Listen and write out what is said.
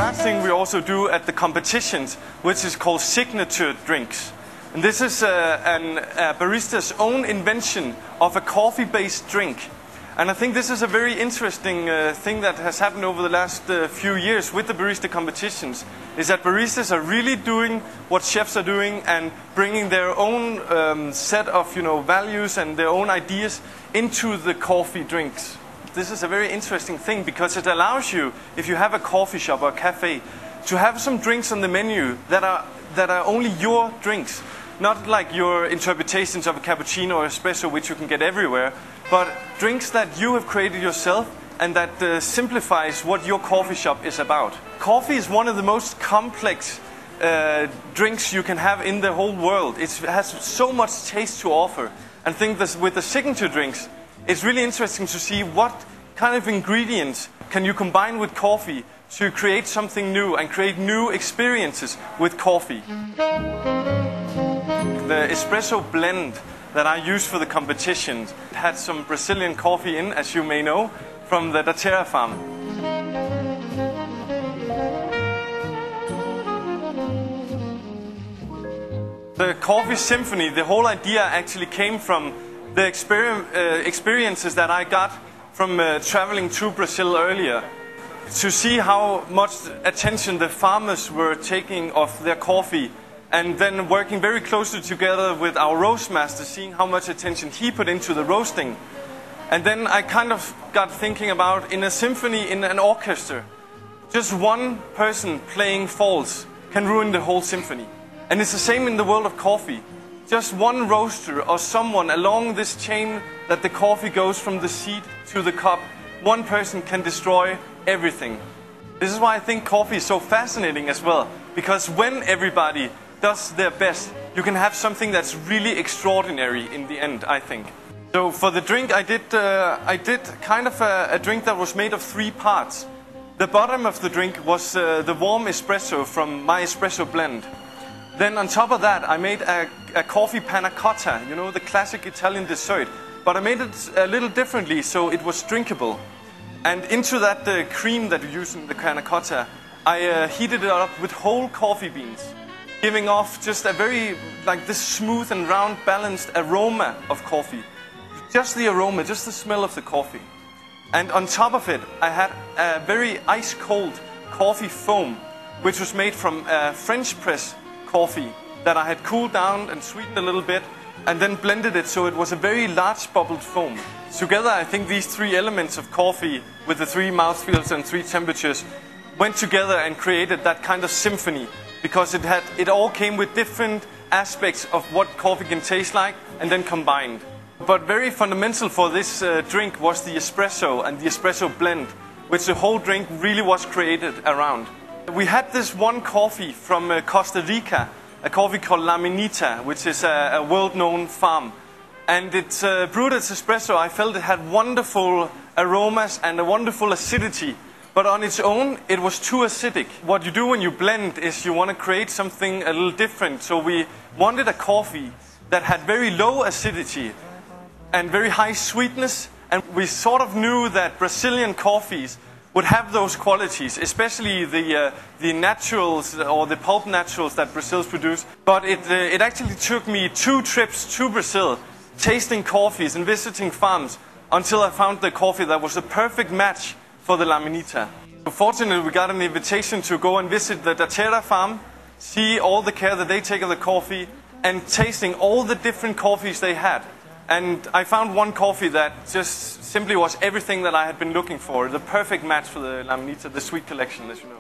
last thing we also do at the competitions, which is called signature drinks. And this is a barista's own invention of a coffee-based drink. And I think this is a very interesting thing that has happened over the last few years with the barista competitions, is that baristas are really doing what chefs are doing and bringing their own set of values and their own ideas into the coffee drinks. This is a very interesting thing because it allows you, if you have a coffee shop or a cafe, to have some drinks on the menu that are only your drinks. Not like your interpretations of a cappuccino or espresso, which you can get everywhere, but drinks that you have created yourself and that simplifies what your coffee shop is about. Coffee is one of the most complex drinks you can have in the whole world. It has so much taste to offer. And I think this, with the signature drinks, it's really interesting to see what kind of ingredients can you combine with coffee to create something new and create new experiences with coffee. The espresso blend that I use for the competitions had some Brazilian coffee in, as you may know, from the Dateera farm. The coffee symphony, the whole idea actually came from the experiences that I got from traveling to Brazil earlier, to see how much attention the farmers were taking of their coffee, and then working very closely together with our roast master, seeing how much attention he put into the roasting. And then I kind of got thinking about, in a symphony, in an orchestra, just one person playing false can ruin the whole symphony. And it's the same in the world of coffee. Just one roaster or someone along this chain that the coffee goes from the seed to the cup, one person can destroy everything. This is why I think coffee is so fascinating as well, because when everybody does their best, you can have something that's really extraordinary in the end, I think. So for the drink, I did kind of a drink that was made of 3 parts. The bottom of the drink was the warm espresso from my espresso blend. Then on top of that, I made a coffee panna cotta, the classic Italian dessert. But I made it a little differently, so it was drinkable. And into that cream that you use in the panna cotta, I heated it up with whole coffee beans, giving off just a very, this smooth and round, balanced aroma of coffee. Just the aroma, just the smell of the coffee. And on top of it, I had a very ice-cold coffee foam, which was made from French press coffee that I had cooled down and sweetened a little bit, and then blended it so it was a very large bubbled foam. Together, I think these 3 elements of coffee with the 3 mouthfeels and 3 temperatures went together and created that kind of symphony, because it all came with different aspects of what coffee can taste like and then combined. But very fundamental for this drink was the espresso and the espresso blend, which the whole drink really was created around. We had this one coffee from Costa Rica, a coffee called Laminita, which is a world-known farm. And it's brewed as espresso. I felt it had wonderful aromas and a wonderful acidity. But on its own, it was too acidic. What you do when you blend is you want to create something a little different. So we wanted a coffee that had very low acidity and very high sweetness. And we sort of knew that Brazilian coffees would have those qualities, especially the naturals or the pulp naturals that Brazil's produce. But it actually took me 2 trips to Brazil, tasting coffees and visiting farms, until I found the coffee that was a perfect match for the Laminita. So fortunately, we got an invitation to go and visit the Dateera farm, see all the care that they take of the coffee, and tasting all the different coffees they had. And I found one coffee that just simply was everything that I had been looking for. The perfect match for the Laminita, the sweet collection, as you know.